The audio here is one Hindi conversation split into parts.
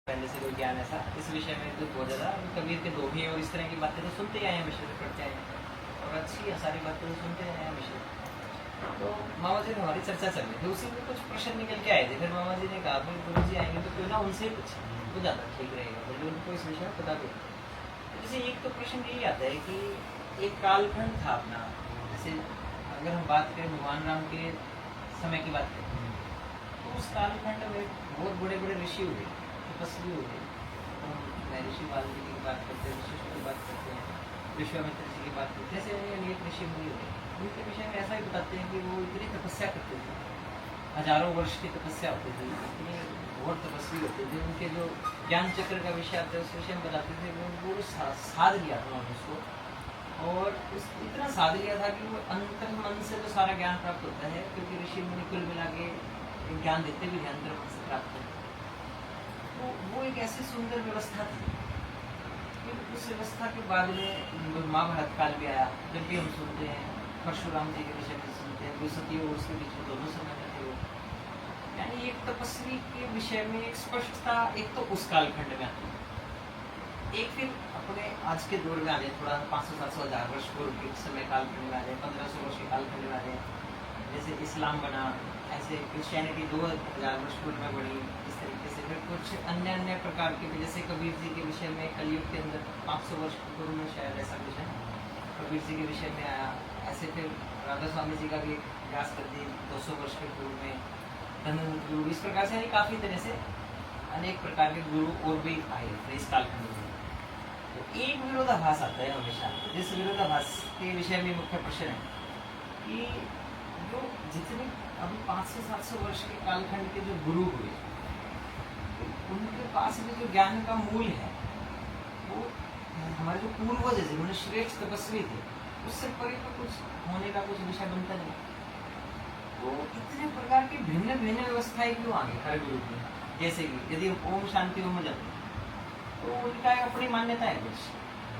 पहले से कोई ज्ञान ऐसा इस विषय में तो बहुत ज़्यादा कबीर के दोहे और इस तरह की बातें तो सुनते आए हैं, विषय से पढ़ते आए हैं और अच्छी सारी बातें तो सुनते आए हैं विषय। तो मामा जी ने हमारी चर्चा चल रही थी, उसी में कुछ प्रश्न निकल के आए थे। फिर मामा जी ने कहा फिर गुरु जी आएंगे तो क्यों ना उनसे पूछे, तो ज़्यादा ठीक रहेगा, बोले उनको इस विषय में बता दो। जैसे एक तो प्रश्न यही आता है कि एक कालखंड था अपना, जैसे अगर हम बात करें भगवान राम के समय की बात करें तो उस कालखंड में बहुत बड़े बड़े ऋषि हुए, तपस्वी हुए। तो ऋषि वाल्मीकि की बात करते हैं, ऋषि की बात करते हैं, विश्वामित्र जी की बात करते हैं, ऐसे अनेक ऋषि मुनि हुए। उनके विषय में ऐसा ही बताते हैं कि वो इतनी तपस्या करते थे, हजारों वर्ष की तपस्या होती थी, इतने और तपस्वी होते थे। उनके जो ज्ञान चक्र का विषय आता है उस विषय में बताते थे वो साध लिया था उन्होंने उसको, और उस इतना साध लिया था कि वो अंतर मन से तो सारा ज्ञान प्राप्त होता है, क्योंकि ऋषि मुनि कुल मिला के ज्ञान देते भी हैं अंतर मन से प्राप्त होते। तो वो एक ऐसी सुंदर व्यवस्था थी। फिर उस व्यवस्था के बाद में महाभारत काल भी आया, जब भी हम सुनते हैं परशुराम जी के विषय में सुनते हैं, द्विसती और उसके बीच में दोनों समय में थे वो, यानी एक तपस्वी के विषय में एक स्पष्टता एक तो उस कालखंड में आती है। एक फिर अपने आज के दौर में आ जाए, थोड़ा 500-700-1000 वर्ष पूर्व के समय कालखंड में आ जाए, 1500 वर्ष के कालखंड में आ जाए। जैसे इस्लाम बना, ऐसे क्रिश्चियनिटी 2000 वर्ष पूर्व में बढ़ी, इस तरीके से फिर कुछ अन्य अन्य प्रकार के, जैसे कबीर जी के विषय में कलयुग के अंदर 500 वर्ष पूर्व में शायद ऐसा कुछ है, कबीर जी के विषय में आया। ऐसे फिर राधा स्वामी जी का भी एक व्यास कर दी 200 वर्ष के पूर्व में, धनवंत गुरु, इस प्रकार से काफ़ी तरह से अनेक प्रकार के गुरु और भी आए थे इस कालखंड में। तो एक विरोधाभास आता है हमेशा, जिस विरोधाभास के विषय में मुख्य प्रश्न है कि जो जितने अभी 500-700 वर्ष के कालखंड के जो गुरु हुए, उनके पास में जो ज्ञान का मूल है वो हमारे जो पूर्वज है जिन्होंने श्रेष्ठ तपस्वी थे, उससे परे तो कुछ होने का कुछ विषय बनता नहीं। तो इतने प्रकार की भिन्न भिन्न व्यवस्थाएं क्यों आ गई हर गुरु की? जैसे कि यदि ओम शांति ओम जाते तो उनका अपनी मान्यता है कुछ,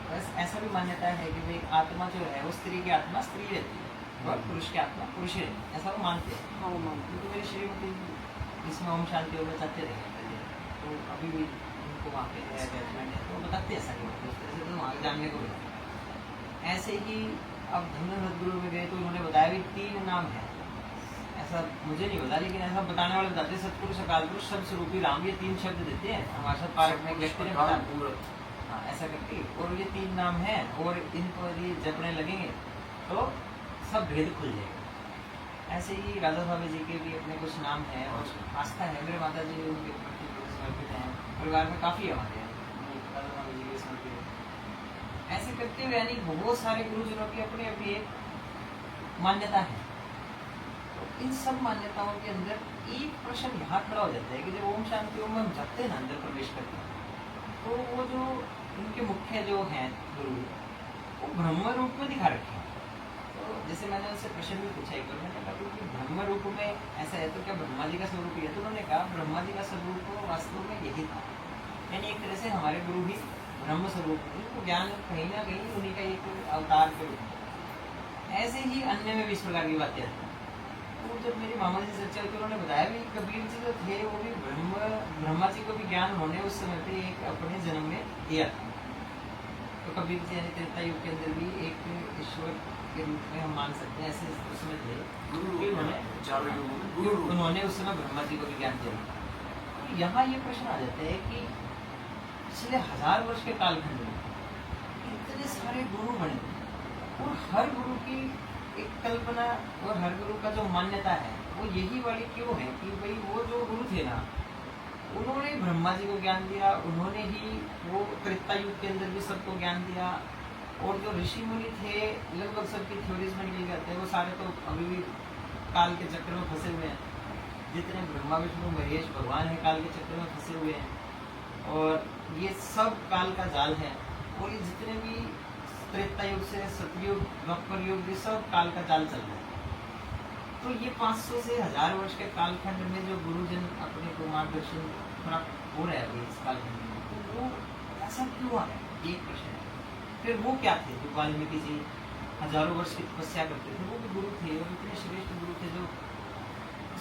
बस ऐसा भी मान्यता है कि भाई आत्मा जो है वो स्त्री की आत्मा स्त्री रहती है और पुरुष की आत्मा पुरुष ही रहती है, ऐसा वो मानते हैं। हाँ वो मानते हैं। तो मेरी श्रीमती इसमें ओम शांति ओम चाहते रहे पहले, तो अभी भी उनको वहाँ पे अटैचमेंट है, तो बताते हैं ऐसा नहीं, उस तरह से तो वहाँ जानने को मिला। ऐसे ही अब धन्यवाद गुरु में गए तो उन्होंने बताया भी 3 नाम है, ऐसा मुझे नहीं पता लेकिन ऐसा बताने वाले बताते हैं, सतपुरुष अकाल पुरुष शब्द स्वरूपी राम, ये 3 शब्द देते हैं हमारे साथ पार्क में व्यक्ति ने बताया। हाँ ऐसा करके, और ये 3 नाम हैं और इनको यदि जपने लगेंगे तो सब भेद खुल जाएगा। ऐसे ही राधा स्वामी जी के भी अपने कुछ नाम हैं और आस्था है, मेरे माता जी भी उनके प्रति समर्पित हैं, परिवार में काफ़ी हमारे राधा स्वामी जी के समर्पित हैं। ऐसे करते हुए यानी बहुत सारे गुरुजनों की अपनी अपनी एक मान्यता है। तो इन सब मान्यताओं के अंदर एक प्रश्न यहाँ खड़ा हो जाता है कि जब ओम शांति ओम हम जपते हैं ना, अंदर प्रवेश करते हैं, तो वो जो उनके मुख्य जो हैं गुरु वो ब्रह्म रूप में दिखा रखे हैं। तो जैसे मैंने उनसे प्रश्न भी पूछा एक बार, मैंने कहा कि ब्रह्म रूप में ऐसा है तो क्या ब्रह्मा जी का स्वरूप ही है? तो उन्होंने कहा ब्रह्मा जी का स्वरूप वास्तव में यही था, यानी एक तरह से हमारे गुरु भी ब्रह्म स्वरूप थे, तो ज्ञान कहीं ना कहीं उन्हीं का एक अवतार के रूप में। ऐसे ही अन्य में भी इस प्रकार की बातें आती हैं। तो जब मेरी मामा जी चर्चा हुई तो उन्होंने बताया भी कबीर जी जो थे वो भी ब्रह्मा जी को भी ज्ञान उन्होंने उस समय पे एक अपने जन्म में दिया था। तो कबीर जी यानी त्रेता युग के अंदर भी एक ईश्वर के रूप में हम मान सकते हैं, ऐसे उसमें थे उन्होंने उस समय ब्रह्मा जी को भी ज्ञान दिया। तो यहाँ ये प्रश्न आ जाता है कि पिछले 1000 वर्ष के कालखंड में इतने सारे गुरु बने और हर गुरु की एक कल्पना और हर गुरु का जो मान्यता है वो यही वाली क्यों है कि भाई वो जो गुरु थे ना उन्होंने ब्रह्मा जी को ज्ञान दिया, उन्होंने ही वो त्रेता युग के अंदर भी सबको ज्ञान दिया, और जो ऋषि मुनि थे लगभग सबकी थ्योरीज में निकल जाते हैं वो सारे तो अभी भी काल के चक्र में फंसे हुए हैं। जितने ब्रह्मा विष्णु महेश भगवान है काल के चक्र में फंसे हुए हैं और ये सब काल का जाल है, और ये जितने भी त्रेता युग से सतयुग द्वापर युग ये सब काल का जाल चल रहा है। तो ये 500 से 1000 वर्ष के कालखंड में जो गुरुजन अपने को मार्गदर्शन प्राप्त हो रहा है अभी इस कालखंड में, तो वो ऐसा क्यों आ रहा है एक प्रश्न है। फिर वो क्या थे जो वाल्मीकि जी हजारों वर्ष की तपस्या करते थे, वो भी गुरु थे और इतने श्रेष्ठ गुरु थे जो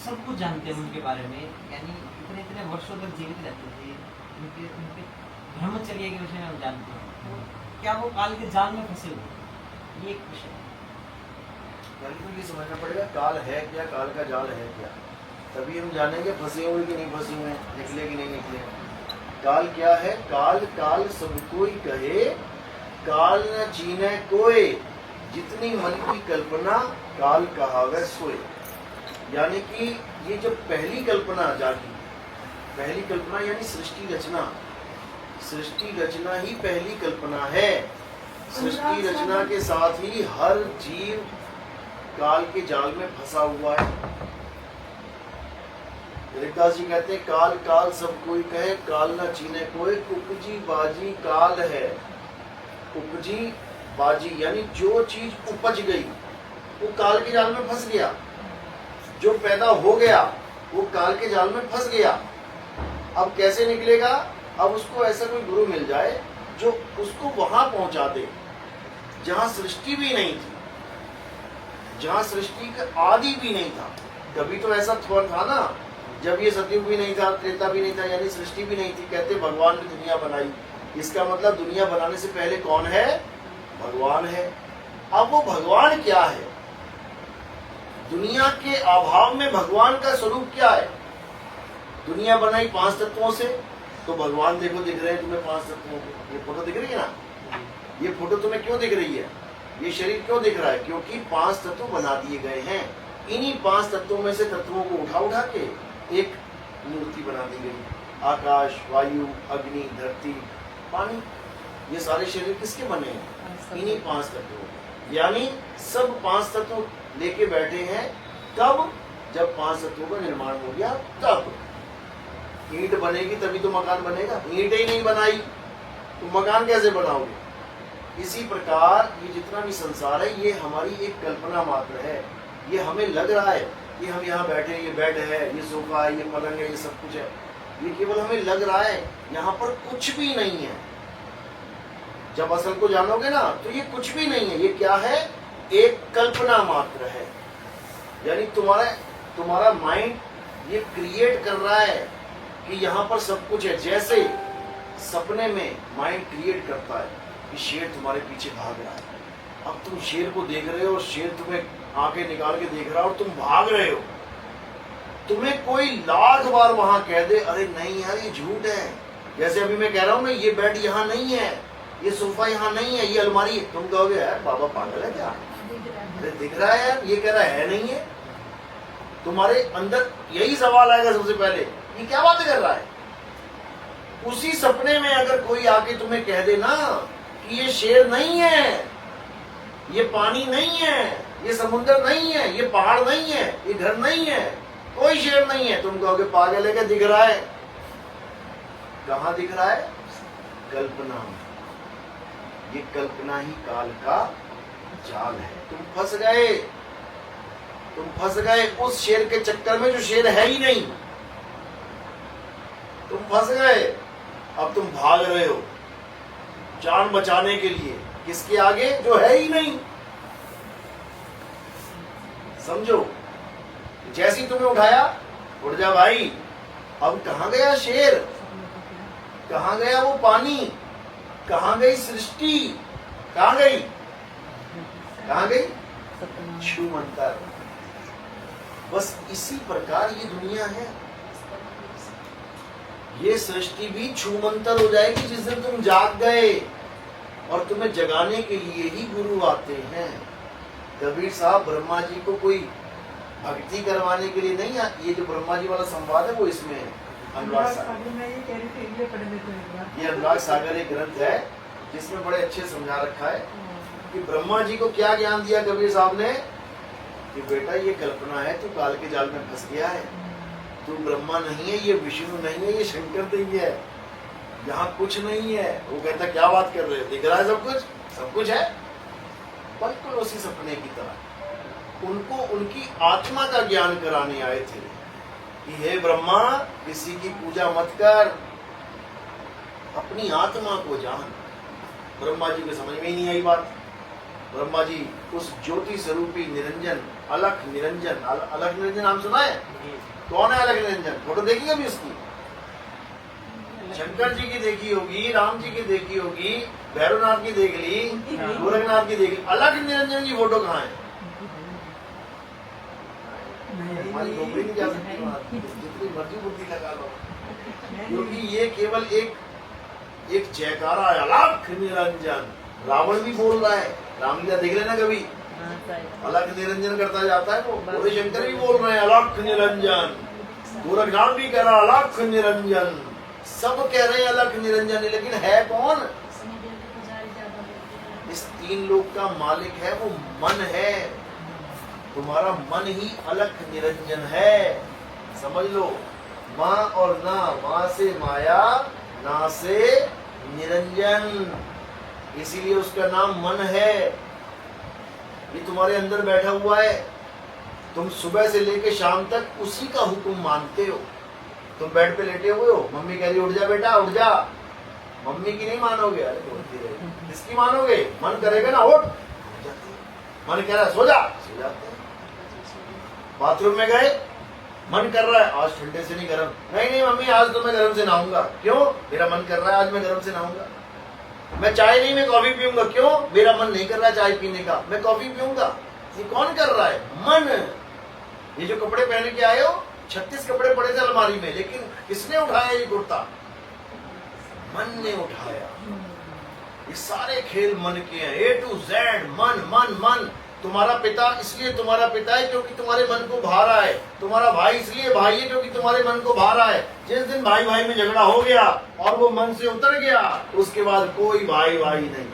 सब कुछ जानते हैं उनके बारे में, यानी इतने इतने वर्षों तक जीवित रहते थे, उनके उनके ब्रह्मचर्य के विषय में हम जानते हैं, तो क्या वो काल के जाल में फंसे हुए, ये एक विषय है। बिल्कुल ये समझना पड़ेगा काल है क्या, काल का जाल है क्या, तभी हम जानेंगे फंसे हुए कि नहीं फंसे हुए, निकले कि नहीं निकले। काल क्या है? काल काल सब कोई कहे, काल न चीने कोई, जितनी मन की कल्पना काल कहावे सोए। यानी कि ये जो पहली कल्पना जागी, पहली कल्पना यानी सृष्टि रचना, सृष्टि रचना ही पहली कल्पना है। सृष्टि रचना के साथ ही हर जीव काल के जाल में फंसा हुआ है। ऋग्वेद जी कहते हैं काल काल सब कोई कहे, काल न चीने कोई, उपजी बाजी काल है। उपजी बाजी यानी जो चीज उपज गई वो काल के जाल में फंस गया, जो पैदा हो गया वो काल के जाल में फंस गया। अब कैसे निकलेगा? अब उसको ऐसा कोई गुरु मिल जाए जो उसको वहां पहुंचा दे जहां सृष्टि भी नहीं थी, जहां सृष्टि का आदि भी नहीं था। कभी तो ऐसा था ना, जब ये सतयुग भी नहीं था, त्रेता भी नहीं था, यानी सृष्टि भी नहीं थी, कहते भगवान ने दुनिया बनाई। इसका मतलब दुनिया बनाने से पहले कौन है? भगवान है। अब वो भगवान क्या है? दुनिया के अभाव में भगवान का स्वरूप क्या है? दुनिया बनाई 5 तत्वों से, तो भगवान देखो दिख रहे हैं तुम्हें 5 तत्वों को। ये फोटो दिख रही है ना, ये फोटो तुम्हें क्यों दिख रही है? ये शरीर क्यों दिख रहा है? क्योंकि 5 तत्व बना दिए गए हैं। इन्हीं 5 तत्वों में से तत्वों को उठा उठा के एक मूर्ति बना दी गई। आकाश, वायु, अग्नि, धरती, पानी, ये सारे शरीर किसके बने हैं? इन्हीं 5 तत्वों। यानी सब 5 तत्व लेके बैठे हैं। कब? जब 5 तत्वों का निर्माण हो गया तब। ईंट बनेगी तभी तो मकान बनेगा। ईंट ही नहीं बनाई तो मकान कैसे बनाओगे? इसी प्रकार ये जितना भी संसार है ये हमारी एक कल्पना मात्र है। ये हमें लग रहा है कि हम यहाँ बैठे, ये बेड है, ये सोफा है, ये पलंग है, ये सब कुछ है। ये केवल हमें लग रहा है, यहाँ पर कुछ भी नहीं है। जब असल को जानोगे ना तो ये कुछ भी नहीं है। ये क्या है? एक कल्पना मात्र है। यानी तुम्हारा माइंड ये क्रिएट कर रहा है कि यहाँ पर सब कुछ है। जैसे सपने में माइंड क्रिएट करता है कि शेर तुम्हारे पीछे भाग रहा है। अब तुम शेर को देख रहे हो और शेर तुम्हें आंखें निकाल के देख रहा है और तुम भाग रहे हो। तुम्हें कोई लाख बार वहां कह दे अरे नहीं यार ये झूठ है। जैसे अभी मैं कह रहा हूं ना ये बेड यहाँ नहीं है, ये सोफा यहाँ नहीं है, ये अलमारी है। तुम कहोगे यार बाबा पागल है क्या? अरे दिख रहा है यार, ये कह रहा है नहीं है। तुम्हारे अंदर यही सवाल आएगा सबसे पहले, ये क्या बात कर रहा है? उसी सपने में अगर कोई आके तुम्हें कह दे ना कि ये शेर नहीं है, ये पानी नहीं है, ये समुद्र नहीं है, ये पहाड़ नहीं है, ये घर नहीं है, कोई शेर नहीं है, तुम कहोगे पागल है क्या? दिख रहा है। कहाँ दिख रहा है? कल्पना। ये कल्पना ही काल का जाल है। तुम फंस गए, तुम फंस गए उस शेर के चक्कर में जो शेर है ही नहीं। तुम फंस गए। अब तुम भाग रहे हो जान बचाने के लिए, किसके आगे? जो है ही नहीं। समझो, जैसे ही तुम्हें उठाया, उठ जा भाई। अब कहां गया शेर? कहां गया वो पानी? कहां गई सृष्टि? कहां गई? कहां गई? छूमंतर। बस इसी प्रकार ये दुनिया है। ये सृष्टि भी छूमंतर हो जाएगी जिस दिन तुम जाग गए। और तुम्हें जगाने के लिए ही गुरु आते हैं। कबीर साहब ब्रह्मा जी को कोई भक्ति करवाने के लिए नहीं आती। ये जो ब्रह्मा जी वाला संवाद है वो इसमें है। अनुराग सागर, ये अनुराग सागर एक ग्रंथ है जिसमें बड़े अच्छे समझा रखा है कि ब्रह्मा जी को क्या ज्ञान दिया कबीर साहब ने कि बेटा ये कल्पना है, तू काल के जाल में फंस गया है। तू ब्रह्मा नहीं है, ये विष्णु नहीं है, ये शंकर नहीं है, यहाँ कुछ नहीं है। वो कहता क्या बात कर रहे हो? दिख रहा है सब कुछ, सब कुछ है। बिल्कुल उसी सपने की तरह उनको उनकी आत्मा का ज्ञान कराने आए थे कि हे ब्रह्मा, किसी की पूजा मत कर, अपनी आत्मा को जान। ब्रह्मा जी को समझ में ही नहीं आई बात। ब्रह्मा जी उस ज्योति स्वरूपी निरंजन, अलख निरंजन, अलख निरंजन नाम सुना है? कौन है अलख निरंजन? फोटो देखी अभी उसकी? शंकर जी की देखी होगी, राम जी की देखी होगी, भैरवनाथ की देख ली, गोरखनाथ की देख ली, अलग निरंजन की फोटो कहाँ है? हमारी नौकरी नहीं जा सकती वहां, जितनी मर्जी बुद्धि लगा लो, क्योंकि ये केवल एक जयकारा है, अलग निरंजन। रावण भी बोल रहा है, रामलीला देख लेना कभी, अलग निरंजन करता जाता है वो। भोले शंकर भी बोल रहे हैं अलग निरंजन, गोरखनाथ भी कह रहा अलग निरंजन, सब कह रहे हैं अलग निरंजन, लेकिन है कौन? इस तीन लोक का मालिक है वो मन है। तुम्हारा मन ही अलग निरंजन है, समझ लो। माँ और ना, माँ से माया, ना से निरंजन, इसीलिए उसका नाम मन है। ये तुम्हारे अंदर बैठा हुआ है, तुम सुबह से लेके शाम तक उसी का हुक्म मानते हो। तुम बेड पे लेटे हुए हो, मम्मी कह रही उठ जा बेटा उठ जा, मम्मी की नहीं मानोगे, अरे बोलती रहेगी, किसकी मानोगे? मन करेगा ना उठ, मन कह रहा है सो जा, सो जाते हैं। बाथरूम में गए, मन कर रहा है आज ठंडे से नहीं गर्म, नहीं मम्मी आज तो मैं गर्म से नहाऊंगा, क्यों? मेरा मन कर रहा है आज मैं गर्म से नहाऊंगा। मैं चाय नहीं, मैं कॉफी पीऊंगा, क्यों? मेरा मन नहीं कर रहा चाय पीने का, मैं कॉफी पीऊंगा। ये कौन कर रहा है? मन। ये जो कपड़े पहन के आए हो, 36 कपड़े पड़े थे अलमारी में, लेकिन किसने उठाया ये कुर्ता? मन ने उठाया। ये सारे खेल मन के हैं, A to Z, मन मन मन। तुम्हारा पिता इसलिए तुम्हारा पिता है क्योंकि तुम्हारे मन को भा रहा है, तुम्हारा भाई इसलिए भाई है क्योंकि तुम्हारे मन को भा रहा है। जिस दिन भाई भाई में झगड़ा हो गया और वो मन से उतर गया, उसके बाद कोई भाई भाई नहीं,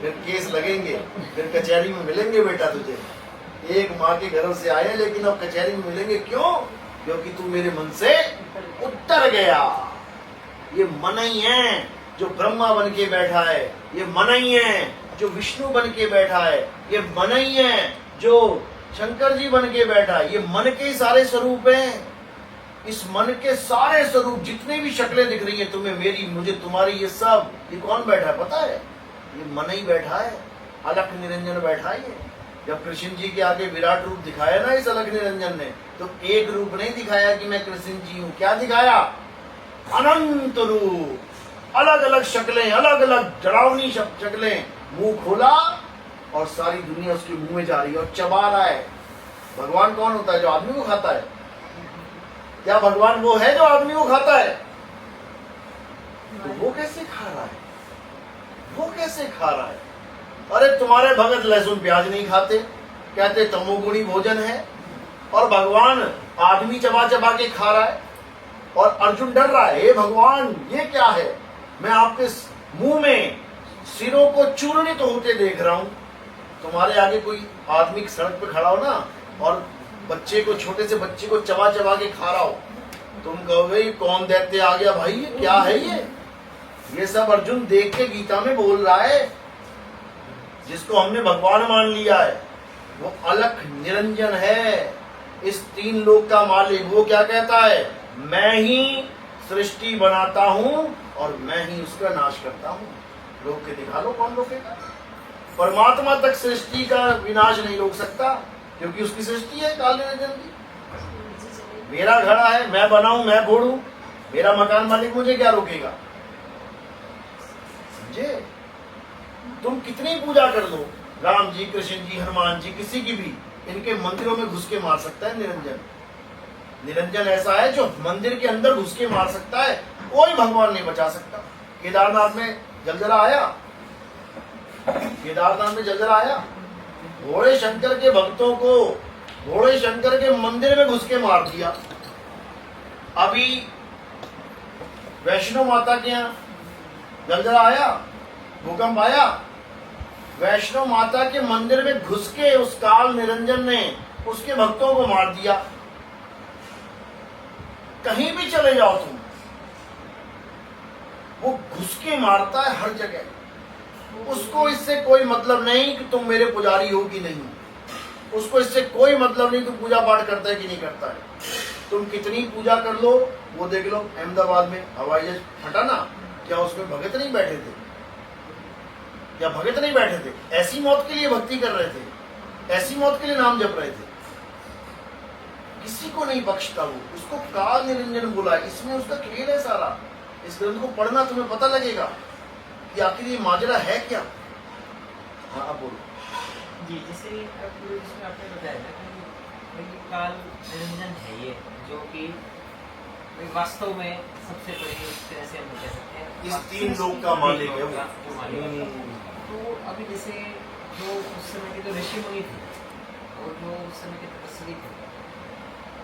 फिर केस लगेंगे, फिर कचहरी में मिलेंगे बेटा तुझे। एक माँ के घर से आए लेकिन अब कचहरी में मिलेंगे, क्यों? क्योंकि तू मेरे मन से उतर गया। ये मन ही है जो ब्रह्मा बन के बैठा है, ये मन ही है जो विष्णु बन के बैठा है, ये मन ही है जो शंकर जी बन के बैठा है। ये मन के सारे स्वरूप हैं। इस मन के सारे स्वरूप, जितने भी शक्लें दिख रही है तुम्हें, मेरी मुझे तुम्हारी, ये सब, ये कौन बैठा है पता है? ये मन ही बैठा है, अलख निरंजन बैठा है। जब कृष्ण जी के आगे विराट रूप दिखाया ना इस अलख निरंजन ने, तो एक रूप नहीं दिखाया कि मैं कृष्ण जी हूं, क्या दिखाया? अनंत रूप, अलग अलग शक्लें, अलग अलग डरावनी शक्लें। मुंह खोला और सारी दुनिया उसके मुंह में जा रही है और चबा रहा है। भगवान कौन होता है? जो आदमी को खाता है। क्या भगवान वो है जो आदमी को खाता है? तो वो कैसे खा रहा है? वो कैसे खा रहा है? अरे तुम्हारे भगत लहसुन प्याज नहीं खाते, कहते तमोगुणी भोजन है, और भगवान आदमी चबा चबा के खा रहा है। और अर्जुन डर रहा है, हे भगवान ये क्या है? मैं आपके मुंह में सिरों को चूर्णित होते देख रहा हूं। तुम्हारे आगे कोई आदमी सड़क पे खड़ा हो ना और बच्चे को, छोटे से बच्चे को चबा चबा के खा रहा हो, तुम कहोगे कौन दैत्य आ गया भाई, ये क्या है? ये सब अर्जुन देख के गीता में बोल रहा है। जिसको हमने भगवान मान लिया है वो अलख निरंजन है, इस तीन लोक का मालिक। वो क्या कहता है? मैं ही सृष्टि बनाता हूं और मैं ही उसका नाश करता हूं। रोक के दिखा लो, कौन रोकेगा? परमात्मा तक सृष्टि का विनाश नहीं रोक सकता, क्योंकि उसकी सृष्टि है काल निरंजन की। मेरा घड़ा है, मैं बनाऊं, मैं फोड़ूं, मेरा मकान मालिक मुझे क्या रोकेगा? समझे? तुम कितनी पूजा कर लो, राम जी, कृष्ण जी, हनुमान जी, किसी की भी, इनके मंदिरों में घुस के मार सकता है निरंजन। निरंजन ऐसा है जो मंदिर के अंदर घुस के मार सकता है, कोई भगवान नहीं बचा सकता। केदारनाथ में जलजला आया, केदारनाथ में जलजला आया। भोले शंकर के भक्तों को भोले शंकर के मंदिर में घुस के मार दिया। अभी वैष्णो माता के यहाँ जलजला आया, भूकंप आया, वैष्णो माता के मंदिर में घुस के उस काल निरंजन ने उसके भक्तों को मार दिया। कहीं भी चले जाओ तुम, वो घुस के मारता है हर जगह। उसको इससे कोई मतलब नहीं कि तुम मेरे पुजारी हो कि नहीं, उसको इससे कोई मतलब नहीं तुम पूजा पाठ करता है कि नहीं करता है। तुम कितनी पूजा कर लो, वो देख लो अहमदाबाद में हवाई जहाज फटा ना, क्या उसमें भगत नहीं बैठे थे? क्या भगत नहीं बैठे थे? ऐसी मौत के लिए भक्ति कर रहे थे, ऐसी मौत के लिए नाम जप रहे थे। किसी को नहीं बख्शता वो, उसको काल निरंजन बोला, इसमें उसका खेल है सारा। इस ग्रंथ को पढ़ना, तुम्हें पता लगेगा कि आखिर ये माजरा है क्या। हाँ अब बोलो। जी, जैसे अब जिसमें आपने बताया ना कि भाई काल निरंजन है ये, जो कि भाई वास्तव में सबसे बड़ी उस तरह से हम कह सकते हैं इस तीन लोक का मालिक है वो। जो मालिक है। तो अभी जैसे जो उस समय के जो ऋषि मुनि थे और जो उस समय के तपस्वी थे,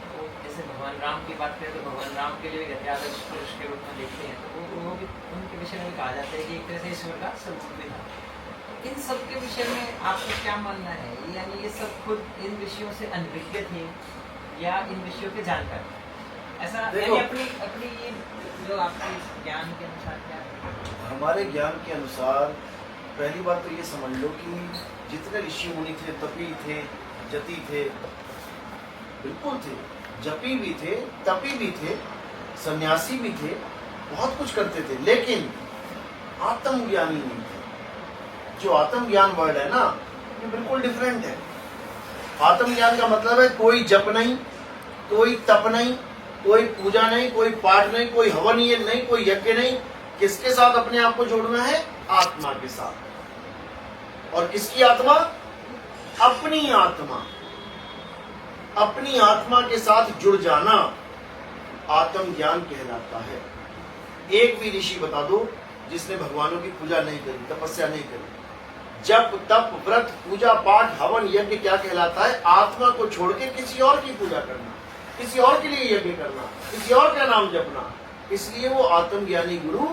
तो जैसे भगवान राम की बात करें तो भगवान राम के लिए भी आदर्श पुरुष के रूप में देखते हैं, तो वो भी उनके विषय में भी कहा जाता है कि एक तरह से ईश्वर का स्वरूप भी था। इन सब के विषय में आपका क्या मानना है? यानी ये सब खुद इन विषयों से अनभिज्ञ थे या इन विषयों के जानकार? ऐसा यानी अपनी अपनी ये जो आपके ज्ञान के अनुसार क्या है? हमारे ज्ञान के अनुसार पहली बात तो ये समझ लो कि जितने ऋषि मुनि थे, तपी थे, जति थे, बिल्कुल थे, जपी भी थे, तपी भी थे, सन्यासी भी थे, बहुत कुछ करते थे, लेकिन आत्मज्ञानी नहीं थे। जो आत्मज्ञान वर्ड है ना, ये बिल्कुल डिफरेंट है। आत्मज्ञान का मतलब है कोई जप नहीं, कोई तप नहीं, कोई पूजा नहीं, कोई पाठ नहीं, कोई हवन नहीं, कोई यज्ञ नहीं। किसके साथ अपने आप को जोड़ना है? आत्मा के साथ। और किसकी आत्मा? अपनी आत्मा। अपनी आत्मा के साथ जुड़ जाना आत्मज्ञान कहलाता है। एक भी ऋषि बता दो जिसने भगवानों की पूजा नहीं करी, तपस्या नहीं करी। जप तप व्रत पूजा पाठ हवन यज्ञ क्या कहलाता है? आत्मा को छोड़ के किसी और की पूजा करना, किसी और के लिए यज्ञ करना, किसी और का नाम जपना। इसलिए वो आत्मज्ञानी गुरु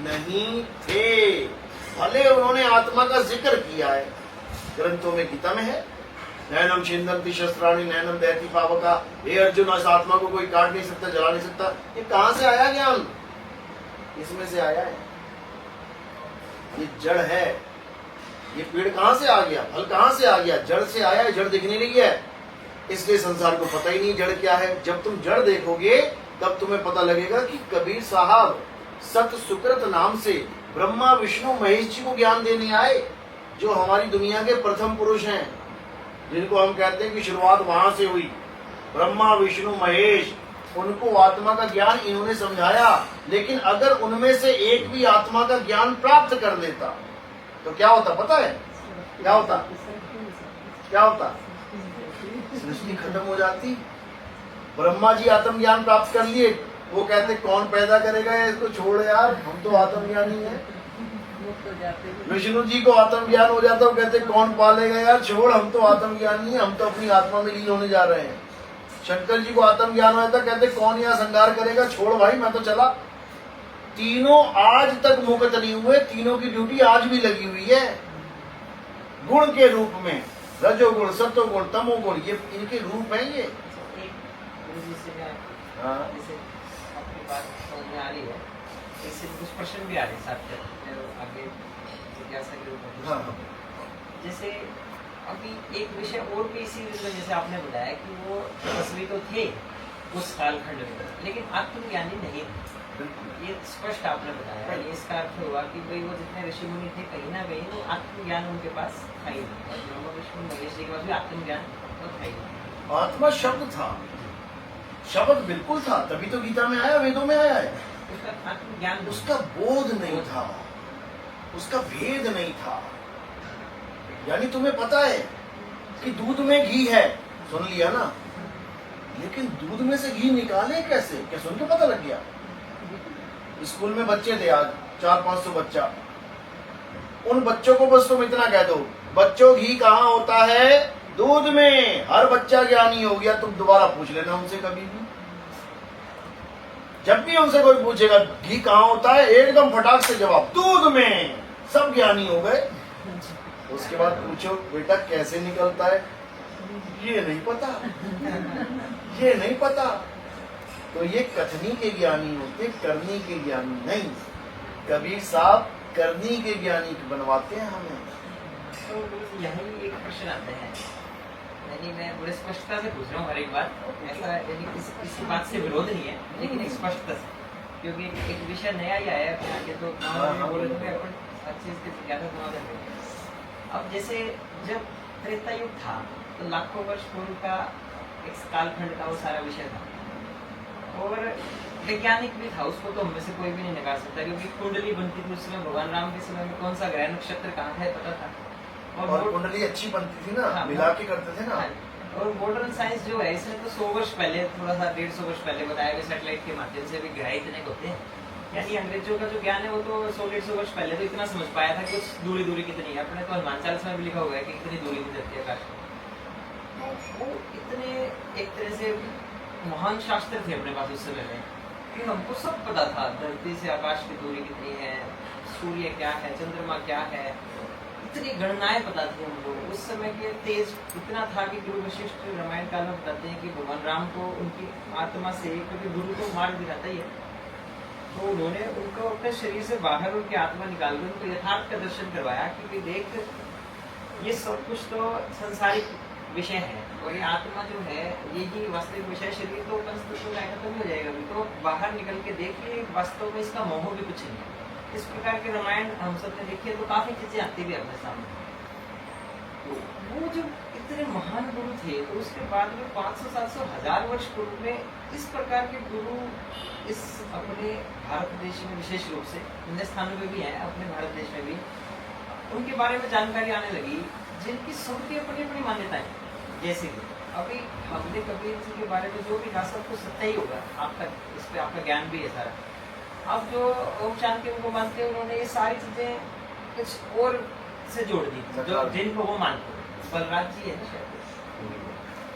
नहीं थे। भले उन्होंने आत्मा का जिक्र किया है, ग्रंथों में, गीता में है, नैनम छिन्दन्ति शस्त्राणि नैनम दहति पावका। हे अर्जुन, इस आत्मा को कोई काट नहीं सकता, जला नहीं सकता। ये कहां से आया ज्ञान? इसमें से आया है। ये जड़ है। ये पेड़ कहां से आ गया? फल कहां से आ गया? जड़ से आया है। जड़ दिखने लगी है, इसलिए संसार को पता ही नहीं जड़ क्या है। जब तुम जड़ देखोगे तब तुम्हें पता लगेगा कि कबीर साहब सत सुकृत नाम से ब्रह्मा विष्णु महेश जी को ज्ञान देने आए, जो हमारी दुनिया के प्रथम पुरुष हैं, जिनको हम कहते हैं कि शुरुआत वहां से हुई। ब्रह्मा विष्णु महेश, उनको आत्मा का ज्ञान इन्होंने समझाया। लेकिन अगर उनमें से एक भी आत्मा का ज्ञान प्राप्त कर लेता तो क्या होता पता है? क्या होता? क्या होता? सृष्टि खत्म हो जाती। ब्रह्मा जी आत्मज्ञान प्राप्त कर लिए, वो कहते कौन पैदा करेगा इसको, छोड़ यार, हम तो आत्मज्ञानी हैं। विष्णु जी को आत्मज्ञान हो जाता, वो कहते कौन पालेगा यार, छोड़, हम तो आत्मज्ञानी हैं, हम तो अपनी आत्मा में लीन होने जा रहे हैं। शंकर जी को आत्मज्ञान हो जाता, कहते कौन यहाँ संहार करेगा, छोड़ भाई, मैं तो चला। तीनों आज तक मुक्त नहीं हुए। तीनों की ड्यूटी आज भी लगी हुई है, गुण के रूप में। रजोगुण सत्वगुण तमोगुण, ये इनके रूप हैं। ये जैसे आपकी बात समझ में आ रही है, इससे कुछ प्रश्न भी आ रहे हैं साथ आगे जिज्ञासा के रूप में। हाँ। जैसे अभी एक विषय और भी इसी जैसे आपने बताया कि वो तपस्वी तो थे उस कालखंड में, लेकिन आत्मज्ञानी नहीं थे। ये स्पष्ट आपने बताया। ये इसका अर्थ हुआ कि भाई वो जितने ऋषि मुनि थे, कहीं ना कहीं वो आत्मज्ञान उनके पास था ही नहीं, और ब्रह्मा विष्णु महेश जी के पास भी आत्मज्ञान तो था ही नहीं। आत्मा शब्द था, शब्द बिल्कुल था, तभी तो गीता में आया, वेदों में आया है। उसका आत्मज्ञान, उसका बोध नहीं था, उसका भेद नहीं था। यानी तुम्हें पता है कि दूध में घी है, सुन लिया ना, लेकिन दूध में से घी निकाले कैसे? क्या सुन के पता लग गया? स्कूल में बच्चे थे आज 400-500 बच्चा, उन बच्चों को बस तुम इतना कह दो, बच्चों घी कहाँ होता है? दूध में। हर बच्चा ज्ञानी हो गया। तुम दोबारा पूछ लेना उनसे कभी भी, जब भी उनसे कोई पूछेगा घी कहाँ होता है, एकदम फटाक से जवाब, दूध में। सब ज्ञानी हो गए। उसके बाद पूछो बेटा कैसे निकलता है, ये नहीं पता, ये नहीं पता। तो ये कथनी के ज्ञानी होते, करनी के ज्ञानी नहीं। कबीर साहब करनी के ज्ञानी बनवाते हैं हमें। तो यही एक प्रश्न आता है, यानी मैं बड़े स्पष्टता से पूछ रहा हूँ हर एक बात, ऐसा यानी किसी बात से विरोध नहीं है, लेकिन एक स्पष्टता से, क्योंकि एक विषय नया ही आया है आगे, तो बोले तो अपन हर चीज की जिज्ञासा बना देंगे। अब जैसे जब त्रेता युग था तो लाखों वर्ष पूर्व का एक कालखंड का वो सारा विषय था, और वैज्ञानिक भी था, उसको तो हम में से कोई भी नहीं नकार सकता, क्योंकि कुंडली बनती थी उस समय भगवान राम के समय में, कौन सा ग्रह नक्षत्र कहाँ है पता था। और कुंडली अच्छी बनती थी ना, हाँ, मिला के करते थे ना। और मॉडर्न साइंस जो है इसने तो 100 वर्ष पहले, थोड़ा सा 150 वर्ष पहले बताया कि सैटेलाइट के माध्यम से भी ग्रह इतने होते हैं। यानी अंग्रेजों का जो ज्ञान है वो तो 100-150 वर्ष पहले तो इतना समझ पाया था कि कुछ दूरी कितनी है। अपने तो हनुमान चालीसा में भी लिखा हुआ है कि कितनी दूरी में धरती आकाश में। तो वो इतने एक तरह से महान शास्त्र थे अपने पास उस समय में कि हमको सब पता था, धरती से आकाश की दूरी कितनी है, सूर्य क्या है, चंद्रमा क्या है, इतनी गणनाएं पता थी हमको। उस समय के तेज इतना था कि गुरु वशिष्ठ रामायण काल में बताते हैं कि भगवान राम को उनकी आत्मा से, क्योंकि गुरु को मार्ग दिखाता ही है, तो उन्होंने उनको अपने शरीर से बाहर उनकी आत्मा निकाल कर उनको यथार्थ का दर्शन करवाया कि देख ये सब कुछ तो सांसारिक विषय है और ये आत्मा जो है यही वास्तविक विषय। शरीर तो पंचतत्व का खत्म हो जाएगा, भी तो बाहर निकल के देखिए वास्तव में इसका मोह भी कुछ नहीं है। इस प्रकार के रामायण हम सब ने देखी है तो काफी चीजें आती भी अपने सामने। तो वो जो इतने महान गुरु थे, तो उसके बाद में 500-700-1000 वर्ष पूर्व में इस प्रकार के गुरु इस अपने भारत देश में विशेष रूप से, अन्य स्थानों में भी हैं, अपने भारत देश में भी उनके बारे में जानकारी आने लगी, जिनकी सबकी अपनी अपनी मान्यताएं। जैसे कि अभी हमने कबीर जी के बारे में जो भी कहा सब कुछ सत्य ही होगा, आपका इस पे आपका ज्ञान भी है सारा। अब जो ओम शांति उनको मानते हैं, उन्होंने ये सारी चीजें कुछ और से जोड़ दी, जो जिनको वो मानते हैं। बलराज जी है ना शायद,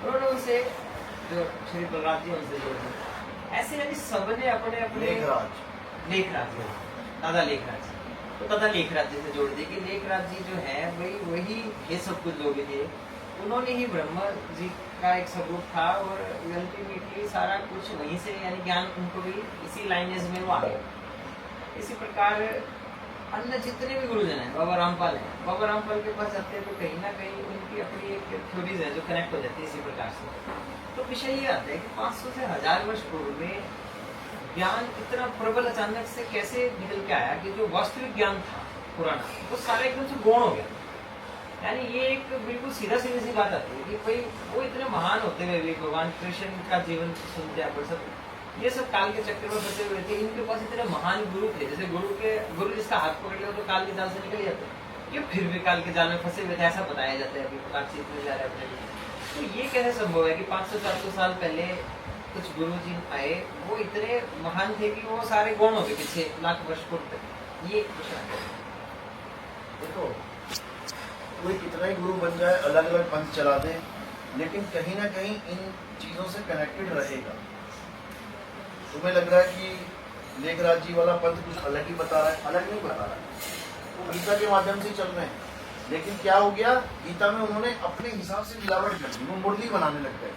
उन्होंने उनसे जो श्री बलराज जी उनसे जोड़ दी। ऐसे यानी सबने अपने अपने लेखराज दादा लेखराज, तो दादा लेखराज जी से जोड़ दी कि लेखराज जी जो है वही ये सब कुछ जो भी थे, उन्होंने ही ब्रह्मा जी का एक स्वरूप था और अल्टीमेटली सारा कुछ वहीं से, यानी ज्ञान उनको भी इसी लाइनेज में वो आ गया। इसी प्रकार अन्य जितने भी गुरुजन हैं, बाबा रामपाल हैं, बाबा रामपाल के पास जाते हैं तो कहीं ना कहीं उनकी अपनी एक थ्योरीज है जो कनेक्ट हो जाती है इसी प्रकार से। तो विषय ये आता है कि 500 से 1000 वर्ष पूर्व में ज्ञान इतना प्रबल अचानक से कैसे निकल के आया कि जो वास्तविक ज्ञान था पुराना, वो सारा एकदम से गौण हो गया। यानी ये एक बिल्कुल सीधा सी बात आती है कि भाई वो इतने महान होते हुए भी भगवान कृष्ण का जीवन सुनते हैं, सब ये सब काल के चक्कर में फंसे हुए थे, इनके पास इतने महान गुरु थे। जैसे गुरु जिसका हाथ पकड़ लिया तो काल के जाल से निकल जाते हैं, ये फिर भी काल के जाल में फंसे हुए थे, ऐसा बताया जाता है। अभी बातचीत में जा रहा है अपने लिए, तो ये कैसे संभव है कि 500-400 साल पहले कुछ गुरु जी आए, वो इतने महान थे कि वो सारे गौण हो गए पीछे लाख वर्ष पूर्व तक। ये प्रश्न है। देखो कोई कितना ही गुरु बन जाए, अलग अलग पंथ चला दे, लेकिन कहीं ना कहीं इन चीजों से कनेक्टेड रहेगा। तुम्हें लग रहा है कि लेखराज जी वाला पंथ कुछ अलग ही बता रहा है, अलग नहीं बता रहा है, वो गीता के माध्यम से चल रहे हैं। लेकिन क्या हो गया, गीता में उन्होंने अपने हिसाब से मिलावट कर दी, वो मुरली बनाने लग गए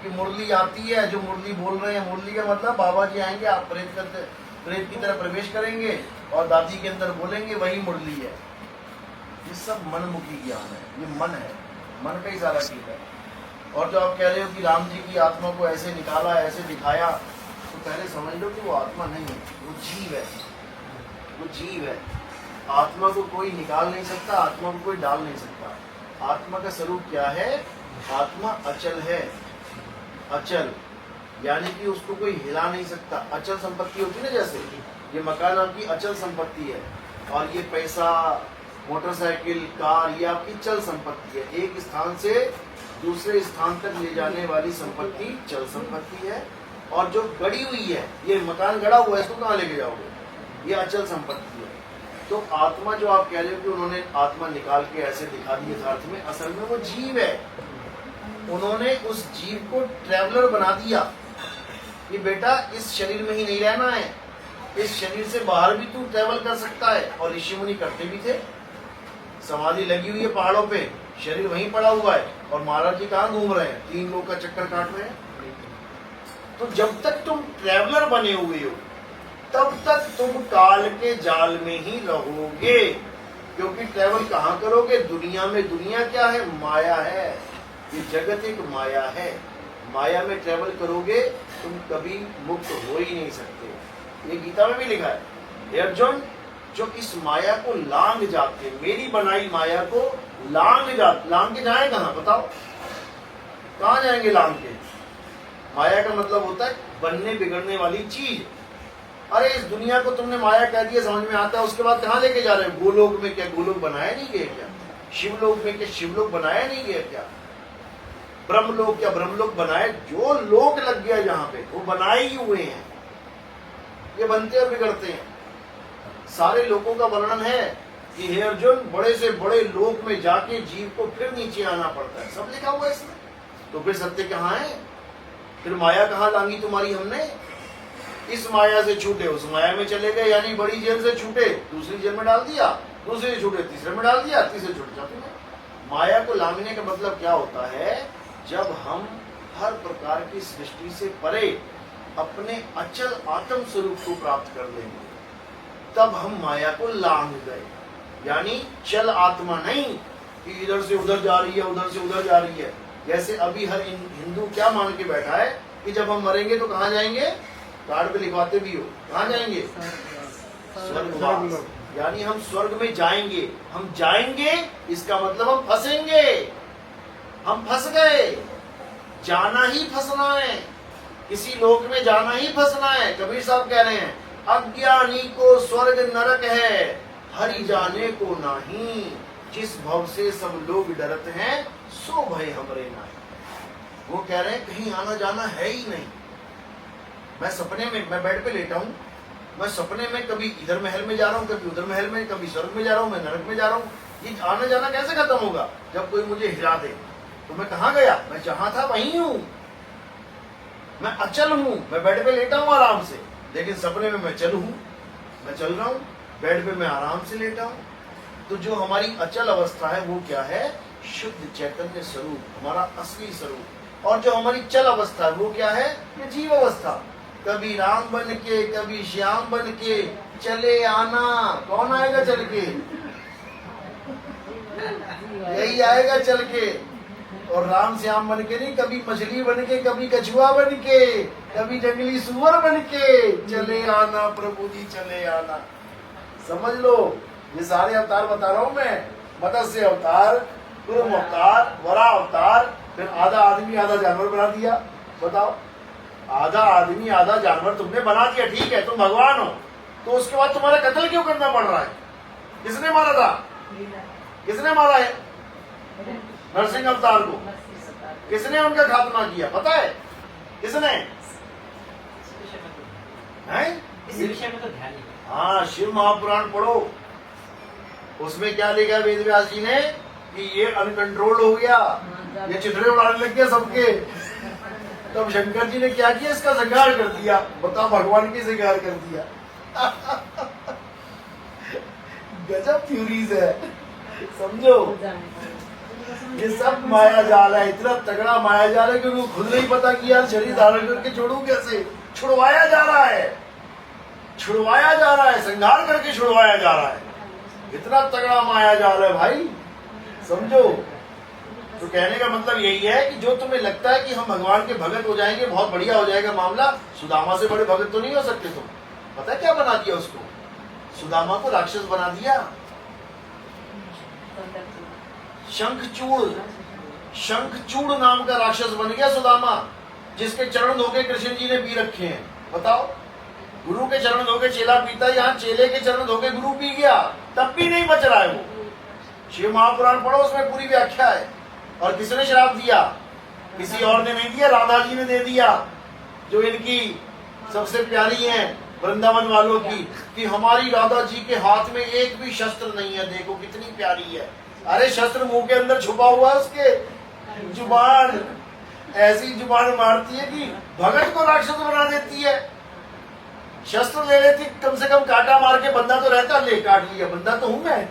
कि मुरली आती है, जो मुरली बोल रहे हैं, मुरली का मतलब बाबा जी आएंगे, आप प्रेत की तरह प्रवेश करेंगे और दादी के अंदर बोलेंगे, वही मुरली है। ये सब मनमुखी ज्ञान है, ये मन है, मन का ही सारा चीज है। और जो आप कह रहे हो कि राम जी की आत्मा को ऐसे निकाला, ऐसे दिखाया, तो पहले समझ लो कि वो आत्मा नहीं है, वो जीव है, वो जीव है। आत्मा को कोई निकाल नहीं सकता, आत्मा को कोई डाल नहीं सकता। आत्मा का स्वरूप क्या है? आत्मा अचल है, अचल यानी कि उसको कोई हिला नहीं सकता। अचल संपत्ति होती है ना, जैसे ये मकान आपकी अचल संपत्ति है, और ये पैसा, मोटरसाइकिल, कार, ये आपकी चल संपत्ति है। एक स्थान से दूसरे स्थान तक ले जाने वाली संपत्ति चल संपत्ति है। और जो गड़ी हुई है, ये मकान गड़ा हुआ है, इसको कहाँ लेके जाओगे? ये अचल संपत्ति है। तो आत्मा जो आप कह रहे हो कि उन्होंने आत्मा निकाल के ऐसे दिखा दी यथार्थ में, असल में वो जीव है। उन्होंने उस जीव को ट्रैवलर बना दिया कि बेटा इस शरीर में ही नहीं रहना है, इस शरीर से बाहर भी तू ट्रैवल कर सकता है। और ऋषि मुनि करते भी थे। समाधि लगी हुई है पहाड़ों पे, शरीर वहीं पड़ा हुआ है, और महाराज जी कहाँ घूम रहे हैं? 3 लोग का चक्कर काट रहे हैं। तो जब तक तुम ट्रैवलर बने हुए हो, तब तक तुम काल के जाल में ही रहोगे। क्योंकि ट्रैवल कहाँ करोगे? दुनिया में। दुनिया क्या है? माया है। ये जगत एक माया है। माया में ट्रैवल करोगे तुम कभी मुक्त हो ही नहीं सकते। ये गीता में भी लिखा है, हे अर्जुन, जो इस माया को लांग जाते, मेरी बनाई माया को लांग के जाए कहाँ? बताओ, कहाँ जाएंगे लांग के? माया का मतलब होता है बनने बिगड़ने वाली चीज। अरे इस दुनिया को तुमने माया कह दिया, समझ में आता है, उसके बाद कहाँ लेके जा रहे हो? गोलोक में क्या गोलोक बनाया नहीं गया क्या? शिवलोक में क्या शिवलोक बनाया नहीं गया क्या? ब्रह्मलोक क्या ब्रह्मलोक बनाए? जो लोक लग गया यहाँ पे वो बनाए ही हुए हैं, ये बनते और बिगड़ते हैं। सारे लोकों का वर्णन है कि हे अर्जुन, बड़े से बड़े लोक में जाके जीव को फिर नीचे आना पड़ता है, सब लिखा हुआ है इसमें। तो फिर सत्य कहाँ है? फिर माया कहाँ लांगी तुम्हारी हमने? इस माया से छूटे उस माया में चले गए, यानी बड़ी जेल से छूटे दूसरी जेल में डाल दिया, दूसरे से छूटे तीसरे में डाल दिया, तीसरे छूटे चौथे में। माया को लांघने का मतलब क्या होता है? जब हम हर प्रकार की सृष्टि से परे अपने अचल आत्म स्वरूप को प्राप्त कर लेंगे, तब हम माया को लांघ गए। यानी चल आत्मा नहीं कि इधर से उधर जा रही है, उधर से उधर जा रही है। जैसे अभी हर हिंदू क्या मान के बैठा है कि जब हम मरेंगे तो कहाँ जाएंगे? कार्ड पे लिखवाते भी हो, कहाँ जाएंगे? स्वर्गवास। यानी हम स्वर्ग में जाएंगे। हम जाएंगे इसका मतलब हम फंसेंगे, हम फंस गए। जाना ही फंसना है, किसी लोक में जाना ही फंसना है। कबीर साहब कह रहे हैं, अज्ञानी को स्वर्ग नरक है, हरि जाने को नहीं। जिस भव से सब लोग डरते हैं, सो भय हमरे नाही। वो कह रहे हैं कहीं आना जाना है ही नहीं। मैं सपने में, मैं बेड पे लेटा हूँ, मैं सपने में कभी इधर महल में जा रहा हूँ, कभी उधर महल में, कभी स्वर्ग में जा रहा हूँ, मैं नरक में जा रहा हूँ। ये आना जाना कैसे खत्म होगा? जब कोई मुझे हिला दे तो मैं कहाँ गया? मैं जहां था वहीं हूँ, मैं अचल हूँ। मैं बेड पे लेटा हूँ आराम से, लेकिन सपने में मैं चल हूँ, मैं चल रहा हूँ। बेड पे मैं आराम से लेटा हूँ। तो जो हमारी अचल अवस्था है वो क्या है? शुद्ध चैतन्य स्वरूप, हमारा असली स्वरूप। और जो हमारी चल अवस्था है वो क्या है? ये जीव अवस्था। कभी राम बन के, कभी श्याम बन के चले आना। कौन आएगा चल के? यही आएगा चल के। और राम श्याम बन के नहीं, कभी मछली बन के, कभी कछुआ बन के, कभी जंगली सुअर बन के चले आना प्रभु जी, चले आना। समझ लो, ये सारे अवतार बता रहा हूं मैं। मत्स्य अवतार, कुर्म अवतार, वरा अवतार, फिर आधा आदमी आधा जानवर बना दिया। बताओ, आधा आदमी आधा जानवर तुमने बना दिया, ठीक है, तुम भगवान हो, तो उसके बाद तुम्हारा कत्ल क्यों करना पड़ रहा है? किसने मारा था? किसने मारा है? नरसिंह अवतार को किसने उनका खात्मा किया पता है? किसने? इस विषय में तो ध्यान नहीं। हाँ, शिव महापुराण पढ़ो, उसमें क्या लिखा वेद व्यास जी ने कि ये अनकंट्रोल हो गया, ये चिथड़े उड़ाने लग गया सबके। तब शंकर जी ने क्या किया? इसका संहार कर दिया। बताओ, भगवान की संहार कर दिया। गजब थ्योरीज है, समझो। ये सब माया जाल है, इतना तगड़ा माया जाल है कि उनको खुद नहीं पता कि यार शरीर धारण करके छोड़ू कैसे। छुड़वाया जा रहा है, छुड़वाया जा रहा है, संहार करके छुड़वाया जा रहा है। इतना तगड़ा माया जाल है भाई, समझो। तो कहने का मतलब यही है कि जो तुम्हें लगता है कि हम भगवान के भगत हो जाएंगे, बहुत बढ़िया हो जाएगा मामला, सुदामा से बड़े भगत तो नहीं हो सकते तुम। पता है क्या बना दिया उसको? सुदामा को राक्षस बना दिया। शंखचूड़, शंखचूड़ नाम का राक्षस बन गया सुदामा, जिसके चरण धोके कृष्ण जी ने पी रखे हैं। बताओ, गुरु के चरण धोके चेला पीता, यहाँ चेले के चरण धोके गुरु पी गया, तब भी नहीं बच रहा है वो। शिव महापुराण पढ़ो, उसमें पूरी व्याख्या है। और किसने शराब दिया? किसी और ने नहीं दिया, राधा जी ने दे दिया, जो इनकी सबसे प्यारी हैं वृंदावन वालों की, कि हमारी राधा जी के हाथ में एक भी शस्त्र नहीं है, देखो कितनी प्यारी है। अरे शस्त्र मुंह के अंदर छुपा हुआ है उसके। जुबान ऐसी जुबान मारती है कि भगत को राक्षस बना देती है। शस्त्र ले लेती, कम से कम कांटा मार के, बंदा तो रहता, ले काट लिया, बंदा तो हूं मैं।